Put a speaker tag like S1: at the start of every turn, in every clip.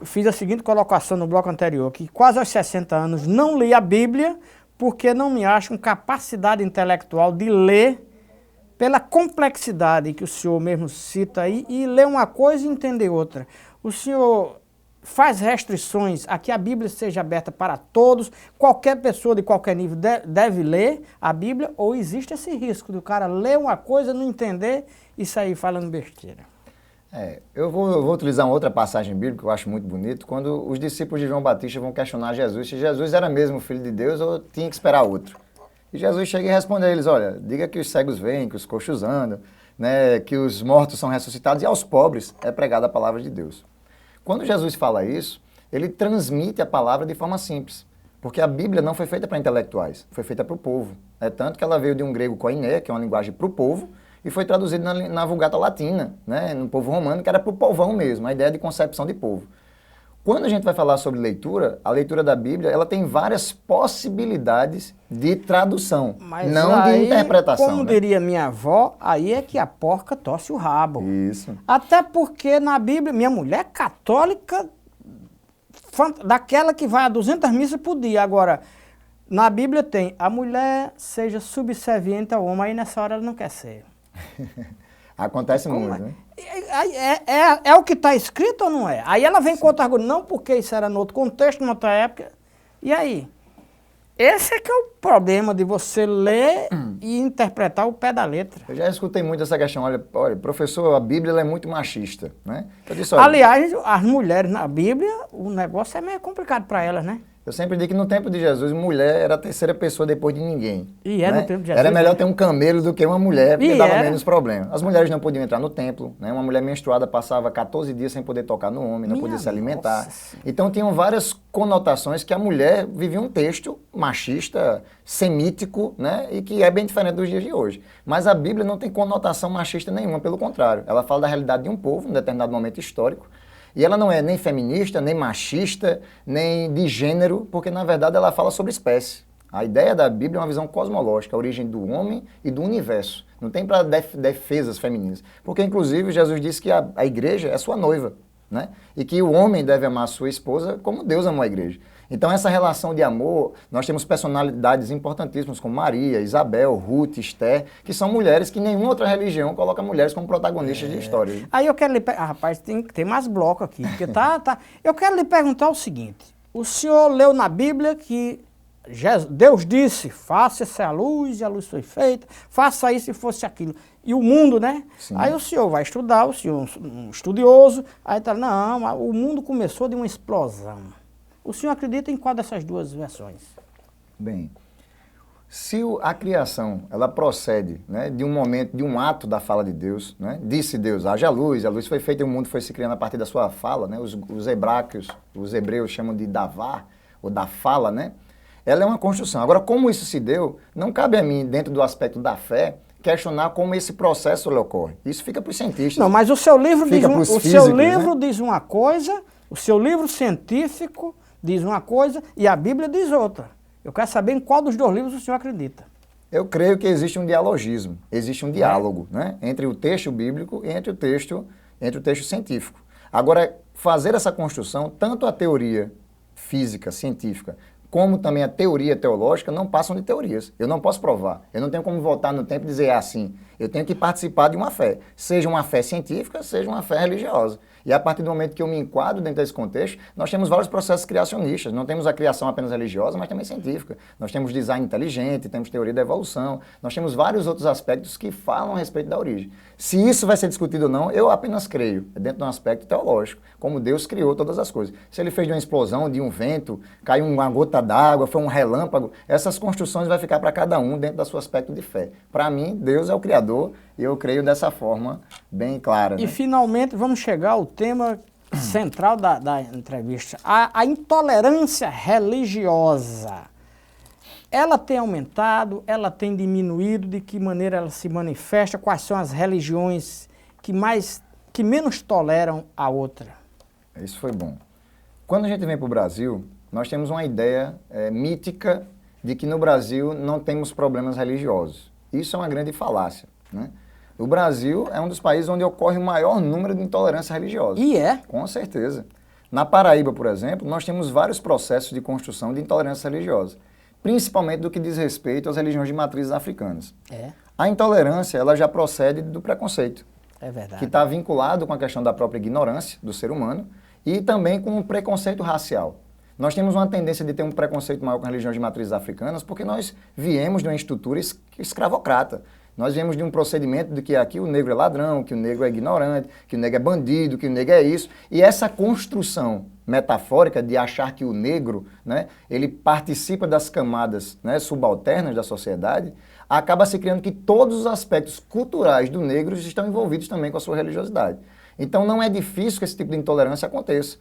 S1: fiz a seguinte colocação no bloco anterior, que quase aos 60 anos não li a Bíblia porque não me acho com capacidade intelectual de ler pela complexidade que o senhor mesmo cita aí, e ler uma coisa e entender outra. O senhor faz restrições a que a Bíblia seja aberta para todos, qualquer pessoa de qualquer nível deve ler a Bíblia, ou existe esse risco do cara ler uma coisa, não entender e sair falando besteira?
S2: Eu vou utilizar uma outra passagem bíblica que eu acho muito bonito, quando os discípulos de João Batista vão questionar Jesus se Jesus era mesmo o Filho de Deus ou tinha que esperar outro. E Jesus chega e responde a eles, olha, diga que os cegos veem, que os coxos andam, né, que os mortos são ressuscitados e aos pobres é pregada a palavra de Deus. Quando Jesus fala isso, ele transmite a palavra de forma simples, porque a Bíblia não foi feita para intelectuais, foi feita para o povo. É tanto que ela veio de um grego koiné, que é uma linguagem para o povo, e foi traduzida na Vulgata Latina, né, no povo romano, que era para o povão mesmo, a ideia de concepção de povo. Quando a gente vai falar sobre leitura, a leitura da Bíblia, ela tem várias possibilidades de tradução,
S1: mas
S2: não
S1: aí,
S2: de interpretação.
S1: Como
S2: né?
S1: diria minha avó, aí é que a porca torce o rabo.
S2: Isso.
S1: Até porque na Bíblia, minha mulher é católica, daquela que vai a 200 missas por dia. Agora, na Bíblia tem, a mulher seja subserviente ao homem, aí nessa hora ela não quer ser.
S2: Acontece muito, né?
S1: É o que está escrito ou não é? Aí ela vem com outro argumento, não porque isso era em outro contexto, em outra época. E aí? Esse é que é o problema de você ler e interpretar o pé da letra.
S2: Eu já escutei muito essa questão, olha professor, a Bíblia ela é muito machista, né? Eu disse, olha,
S1: aliás, as mulheres na Bíblia, o negócio é meio complicado para elas, né?
S2: eu sempre digo que no tempo de Jesus, mulher era a terceira pessoa depois de ninguém.
S1: E é
S2: né?
S1: no tempo de Jesus.
S2: Era melhor ter um camelo do que uma mulher, porque dava
S1: era.
S2: menos problema. As mulheres não podiam entrar no templo, né? Uma mulher menstruada passava 14 dias sem poder tocar no homem, não podia se alimentar.
S1: Nossa.
S2: Então tinham várias conotações que a mulher vivia um texto machista, semítico, né? E que é bem diferente dos dias de hoje. Mas a Bíblia não tem conotação machista nenhuma, pelo contrário. Ela fala da realidade de um povo, em um determinado momento histórico. E ela não é nem feminista, nem machista, nem de gênero, porque na verdade ela fala sobre espécie. A ideia da Bíblia é uma visão cosmológica, a origem do homem e do universo. Não tem para defesas femininas. Porque inclusive Jesus disse que a igreja é sua noiva, né? E que o homem deve amar a sua esposa como Deus amou a igreja. Então essa relação de amor, nós temos personalidades importantíssimas como Maria, Isabel, Ruth, Esther, que são mulheres que nenhuma outra religião coloca mulheres como protagonistas de história.
S1: Aí eu quero lhe perguntar, rapaz, tem que ter mais bloco aqui, porque tá. Eu quero lhe perguntar o seguinte, o senhor leu na Bíblia que Deus disse, faça-se a luz e a luz foi feita, faça isso e fosse aquilo. E o mundo, né?
S2: Sim.
S1: Aí o senhor vai estudar, o senhor é um estudioso, aí tá, não, o mundo começou de uma explosão. O senhor acredita em qual dessas duas versões?
S2: Bem, se a criação ela procede, né, de um momento, de um ato da fala de Deus, né, disse Deus, haja luz, a luz foi feita e o mundo foi se criando a partir da sua fala, né, os hebreus chamam de davar, ou da fala, né, ela é uma construção. Agora, como isso se deu, não cabe a mim, dentro do aspecto da fé, questionar como esse processo ocorre. Isso fica para os cientistas.
S1: Não, mas o seu livro,
S2: né?
S1: diz uma coisa, o seu livro científico diz uma coisa e a Bíblia diz outra. Eu quero saber em qual dos dois livros o senhor acredita.
S2: Eu creio que existe um dialogismo, existe um diálogo, né, entre o texto bíblico e entre o texto científico. Agora, fazer essa construção, tanto a teoria física, científica, como também a teoria teológica, não passam de teorias. Eu não posso provar. Eu não tenho como voltar no tempo e dizer assim. Eu tenho que participar de uma fé. Seja uma fé científica, seja uma fé religiosa. E a partir do momento que eu me enquadro dentro desse contexto, nós temos vários processos criacionistas. Não temos a criação apenas religiosa, mas também científica. Nós temos design inteligente, temos teoria da evolução, nós temos vários outros aspectos que falam a respeito da origem. Se isso vai ser discutido ou não, eu apenas creio, dentro de um aspecto teológico, como Deus criou todas as coisas. Se ele fez de uma explosão, de um vento, caiu uma gota d'água, foi um relâmpago, essas construções vai ficar para cada um dentro do seu aspecto de fé. Para mim, Deus é o Criador e eu creio dessa forma bem clara.
S1: E
S2: né?
S1: finalmente vamos chegar ao tema central da entrevista, a intolerância religiosa. Ela tem aumentado, ela tem diminuído, de que maneira ela se manifesta, quais são as religiões que menos toleram a outra?
S2: Isso foi bom. Quando a gente vem para o Brasil, nós temos uma ideia mítica de que no Brasil não temos problemas religiosos. Isso é uma grande falácia, né? O Brasil é um dos países onde ocorre o maior número de intolerância religiosa.
S1: E é?
S2: Com certeza. Na Paraíba, por exemplo, nós temos vários processos de construção de intolerância religiosa, principalmente do que diz respeito às religiões de matrizes africanas. A intolerância, ela já procede do preconceito.
S1: É verdade.
S2: Que está vinculado com a questão da própria ignorância do ser humano e também com o preconceito racial. Nós temos uma tendência de ter um preconceito maior com as religiões de matrizes africanas porque nós viemos de uma estrutura escravocrata. Nós viemos de um procedimento de que aqui o negro é ladrão, que o negro é ignorante, que o negro é bandido, que o negro é isso. E essa construção metafórica de achar que o negro, né, ele participa das camadas, né, subalternas da sociedade, acaba se criando que todos os aspectos culturais do negro estão envolvidos também com a sua religiosidade. Então não é difícil que esse tipo de intolerância aconteça.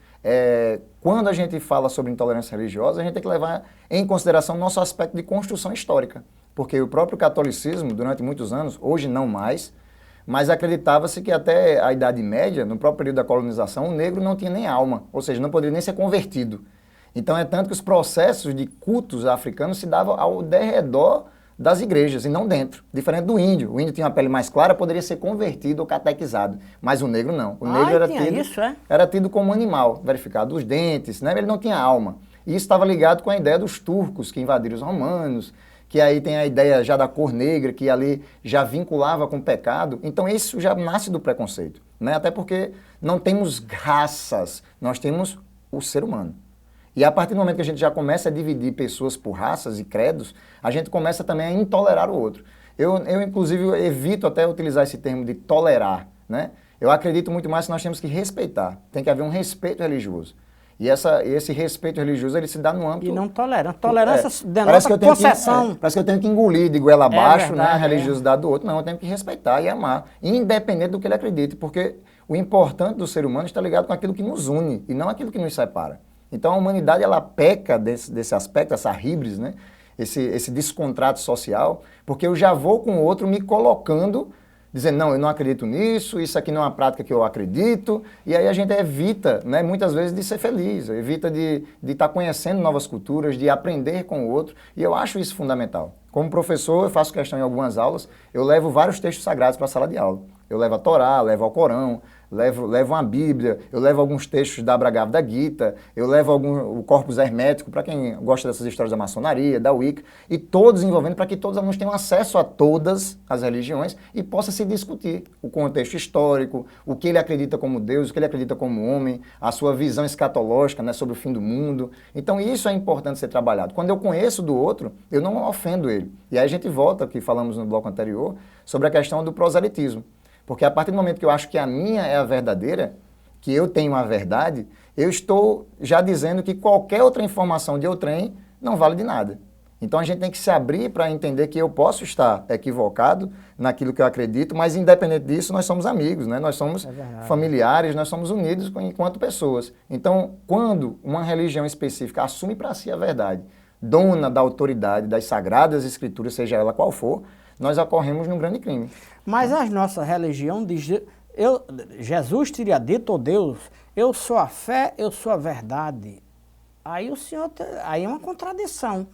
S2: Quando a gente fala sobre intolerância religiosa, a gente tem que levar em consideração o nosso aspecto de construção histórica. Porque o próprio catolicismo, durante muitos anos, hoje não mais, mas acreditava-se que até a Idade Média, no próprio período da colonização, o negro não tinha nem alma, ou seja, não poderia nem ser convertido. Então é tanto que os processos de cultos africanos se davam ao derredor das igrejas e não dentro, diferente do índio. O índio tinha uma pele mais clara, poderia ser convertido ou catequizado, mas o negro não. O negro era tido como animal, verificado os dentes, né? Ele não tinha alma. E isso estava ligado com a ideia dos turcos que invadiram os romanos, que aí tem a ideia já da cor negra, que ali já vinculava com o pecado. Então isso já nasce do preconceito, né? Até porque não temos raças, nós temos o ser humano. E a partir do momento que a gente já começa a dividir pessoas por raças e credos, a gente começa também a intolerar o outro. Eu inclusive, evito até utilizar esse termo de tolerar, né? Eu acredito muito mais que nós temos que respeitar. Tem que haver um respeito religioso. E esse respeito religioso, ele se dá no âmbito...
S1: E não tolera. Tolerância denota possessão.
S2: Parece que eu tenho que engolir de goela abaixo, né, a religiosidade do outro. Não, eu tenho que respeitar e amar, independente do que ele acredite, porque o importante do ser humano está ligado com aquilo que nos une e não aquilo que nos separa. Então a humanidade, ela peca desse aspecto, essa híbris, né, esse descontrato social, porque eu já vou com o outro me colocando, dizendo, não, eu não acredito nisso, isso aqui não é uma prática que eu acredito, e aí a gente evita, né, muitas vezes, de ser feliz, evita de estar conhecendo novas culturas, de aprender com o outro, e eu acho isso fundamental. Como professor, eu faço questão em algumas aulas, eu levo vários textos sagrados para a sala de aula. Eu levo a Torá, levo ao Corão, levo uma Bíblia, eu levo alguns textos da Bhagavad Gita, eu levo o Corpus Hermético, para quem gosta dessas histórias da maçonaria, da Wicca, e todos envolvendo para que todos os alunos tenham acesso a todas as religiões e possa se discutir o contexto histórico, o que ele acredita como Deus, o que ele acredita como homem, a sua visão escatológica, né, sobre o fim do mundo. Então isso é importante ser trabalhado. Quando eu conheço do outro, eu não ofendo ele. E aí a gente volta, que falamos no bloco anterior, sobre a questão do proselitismo. Porque a partir do momento que eu acho que a minha é a verdadeira, que eu tenho a verdade, eu estou já dizendo que qualquer outra informação de outrem não vale de nada. Então a gente tem que se abrir para entender que eu posso estar equivocado naquilo que eu acredito, mas independente disso nós somos amigos, né? Nós somos familiares, nós somos unidos enquanto pessoas. Então quando uma religião específica assume para si a verdade, dona da autoridade das sagradas escrituras, seja ela qual for, nós ocorremos num grande crime.
S1: Mas a nossa religião diz, Jesus teria dito, oh Deus, eu sou a fé, eu sou a verdade. Aí aí é uma contradição.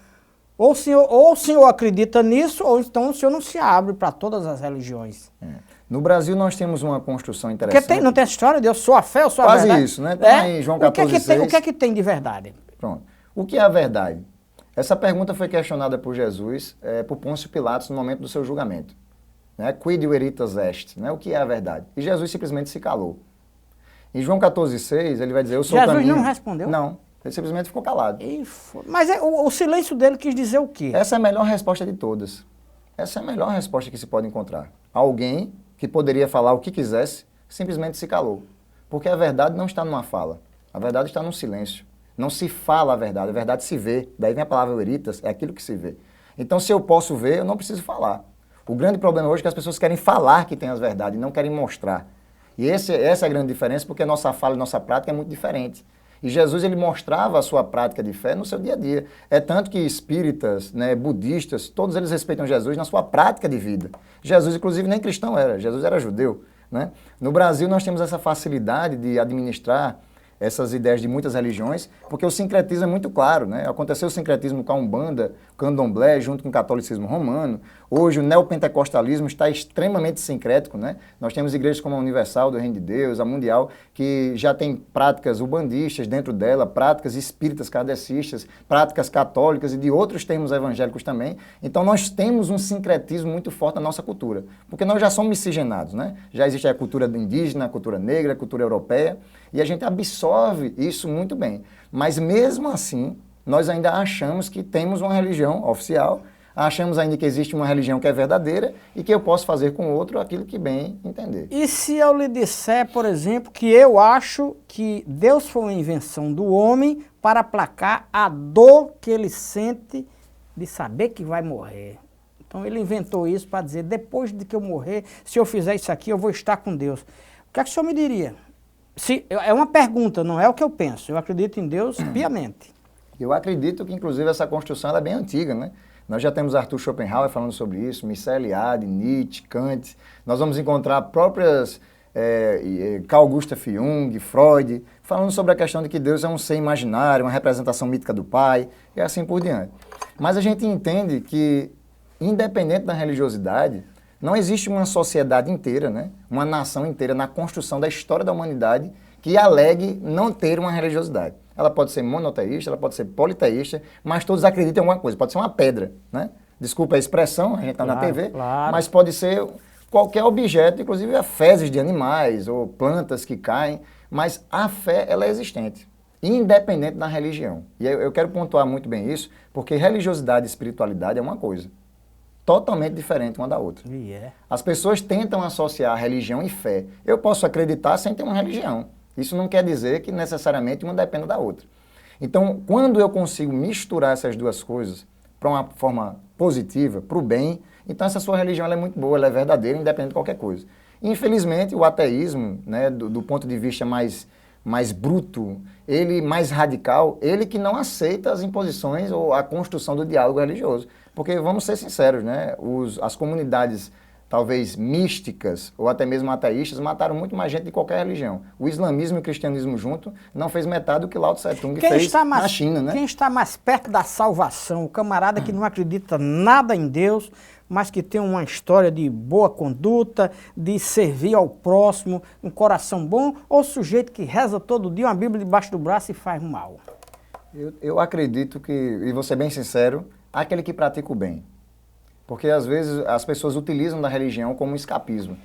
S1: Ou o senhor acredita nisso, ou então o senhor não se abre para todas as religiões.
S2: No Brasil nós temos uma construção interessante.
S1: Porque não tem essa história de eu sou a fé, eu sou a verdade?
S2: Quase isso, né? Tem aí João 14,6.
S1: O que é que tem de verdade?
S2: Pronto. O que é a verdade? Essa pergunta foi questionada por Jesus, por Pôncio Pilatos, no momento do seu julgamento. Né? Quid veritas est, né? O que é a verdade? E Jesus simplesmente se calou. Em João 14,6, ele vai dizer, eu sou o caminho.
S1: Jesus não respondeu?
S2: Não, ele simplesmente ficou calado.
S1: Mas o silêncio dele quis dizer o quê?
S2: Essa é a melhor resposta de todas. Essa é a melhor resposta que se pode encontrar. Alguém que poderia falar o que quisesse, simplesmente se calou. Porque a verdade não está numa fala, a verdade está num silêncio. Não se fala a verdade se vê. Daí vem a palavra veritas, é aquilo que se vê. Então, se eu posso ver, eu não preciso falar. O grande problema hoje é que as pessoas querem falar que têm as verdades, não querem mostrar. E essa é a grande diferença, porque nossa fala e nossa prática é muito diferente. E Jesus, ele mostrava a sua prática de fé no seu dia a dia. É tanto que espíritas, né, budistas, todos eles respeitam Jesus na sua prática de vida. Jesus, inclusive, nem cristão era, Jesus era judeu. Né? No Brasil, nós temos essa facilidade de administrar essas ideias de muitas religiões, porque o sincretismo é muito claro, né? Aconteceu o sincretismo com a Umbanda, candomblé, junto com o catolicismo romano. Hoje o neopentecostalismo está extremamente sincrético, né? Nós temos igrejas como a Universal do Reino de Deus, a Mundial, que já tem práticas ubandistas dentro dela, práticas espíritas kardecistas, práticas católicas e de outros termos evangélicos também. Então nós temos um sincretismo muito forte na nossa cultura, porque nós já somos miscigenados, né? Já existe a cultura indígena, a cultura negra, a cultura europeia, e a gente absorve isso muito bem. Mas mesmo assim, nós ainda achamos que temos uma religião oficial, achamos ainda que existe uma religião que é verdadeira e que eu posso fazer com o outro aquilo que bem entender.
S1: E se eu lhe disser, por exemplo, que eu acho que Deus foi uma invenção do homem para aplacar a dor que ele sente de saber que vai morrer? Então ele inventou isso para dizer, depois de que eu morrer, se eu fizer isso aqui, eu vou estar com Deus. O que é que o senhor me diria? É uma pergunta, não é o que eu penso. Eu acredito em Deus piamente.
S2: Eu acredito que, inclusive, essa construção ela é bem antiga, né? Nós já temos Arthur Schopenhauer falando sobre isso, Michel Eliade, Nietzsche, Kant. Nós vamos encontrar próprias Carl Gustav Jung, Freud, falando sobre a questão de que Deus é um ser imaginário, uma representação mítica do Pai, e assim por diante. Mas a gente entende que, independente da religiosidade, não existe uma sociedade inteira, né? Uma nação inteira na construção da história da humanidade que alegue não ter uma religiosidade. Ela pode ser monoteísta, ela pode ser politeísta, mas todos acreditam em alguma coisa. Pode ser uma pedra, né? Desculpa a expressão, a gente está na TV, mas pode ser qualquer objeto, inclusive fezes de animais ou plantas que caem, mas a fé ela é existente, independente da religião. E eu quero pontuar muito bem isso, porque religiosidade e espiritualidade é uma coisa totalmente diferente uma da outra. As pessoas tentam associar religião e fé. Eu posso acreditar sem ter uma religião. Isso não quer dizer que necessariamente uma dependa da outra. Então, quando eu consigo misturar essas duas coisas para uma forma positiva, para o bem, então essa sua religião ela é muito boa, ela é verdadeira, independente de qualquer coisa. Infelizmente, o ateísmo, né, do ponto de vista mais bruto, ele mais radical, ele que não aceita as imposições ou a construção do diálogo religioso. Porque, vamos ser sinceros, né, as comunidades talvez místicas ou até mesmo ateístas mataram muito mais gente de qualquer religião. O islamismo e o cristianismo junto não fez metade do que Lao Tse Tung fez na China, né?
S1: Quem está mais perto da salvação, o camarada que não acredita nada em Deus, mas que tem uma história de boa conduta, de servir ao próximo, um coração bom, ou o sujeito que reza todo dia uma Bíblia debaixo do braço e faz mal?
S2: Eu acredito que, e vou ser bem sincero, aquele que pratica o bem. Porque, às vezes, as pessoas utilizam da religião como um escapismo.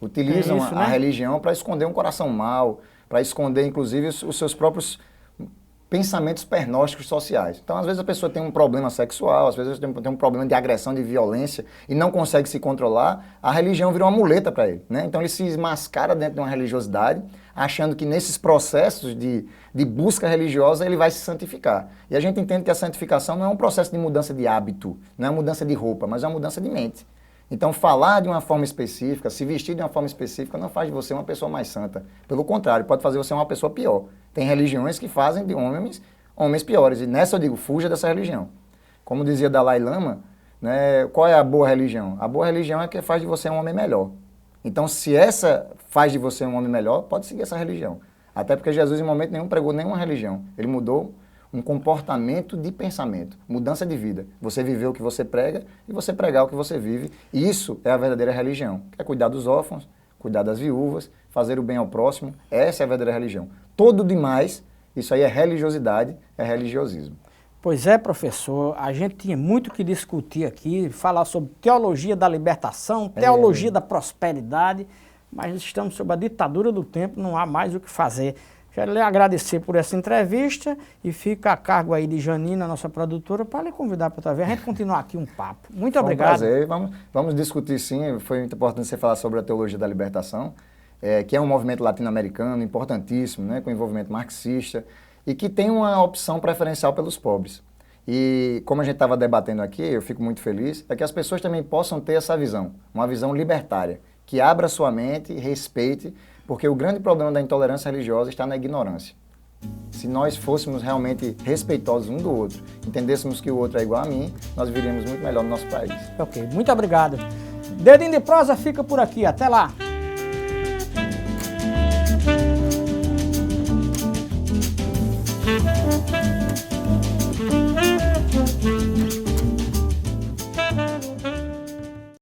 S2: Utilizam a religião para esconder um coração mau, para esconder, inclusive, os seus próprios pensamentos pernósticos sociais. Então, às vezes, a pessoa tem um problema sexual, às vezes tem um problema de agressão, de violência, e não consegue se controlar, a religião virou uma muleta para ele, né? Então, ele se mascara dentro de uma religiosidade, achando que nesses processos de busca religiosa ele vai se santificar. E a gente entende que a santificação não é um processo de mudança de hábito, não é uma mudança de roupa, mas é uma mudança de mente. Então, falar de uma forma específica, se vestir de uma forma específica, não faz de você uma pessoa mais santa. Pelo contrário, pode fazer você uma pessoa pior. Tem religiões que fazem de homens piores. E nessa eu digo, fuja dessa religião. Como dizia Dalai Lama, né, qual é a boa religião? A boa religião é que faz de você um homem melhor. Então, se essa faz de você um homem melhor, pode seguir essa religião. Até porque Jesus, em momento nenhum, pregou nenhuma religião. Ele mudou um comportamento de pensamento, mudança de vida. Você viver o que você prega e você pregar o que você vive. E isso é a verdadeira religião, que é cuidar dos órfãos, cuidar das viúvas, fazer o bem ao próximo. Essa é a verdadeira religião. Todo demais, isso aí é religiosidade, é religiosismo.
S1: Pois é, professor, a gente tinha muito que discutir aqui, falar sobre teologia da libertação, teologia da prosperidade, mas estamos sob a ditadura do tempo, não há mais o que fazer. Quero lhe agradecer por essa entrevista e fica a cargo aí de Janina, nossa produtora, para lhe convidar para outra vez, a gente continuar aqui um papo. Muito obrigado.
S2: Foi um prazer. Vamos discutir sim, foi muito importante você falar sobre a teologia da libertação, que é um movimento latino-americano importantíssimo, né, com envolvimento marxista, e que tem uma opção preferencial pelos pobres. E como a gente estava debatendo aqui, eu fico muito feliz, é que as pessoas também possam ter essa visão, uma visão libertária, que abra sua mente, respeite, porque o grande problema da intolerância religiosa está na ignorância. Se nós fôssemos realmente respeitosos um do outro, entendêssemos que o outro é igual a mim, nós viveríamos muito melhor no nosso país.
S1: Ok, muito obrigado. Dedinho de Prosa fica por aqui, até lá.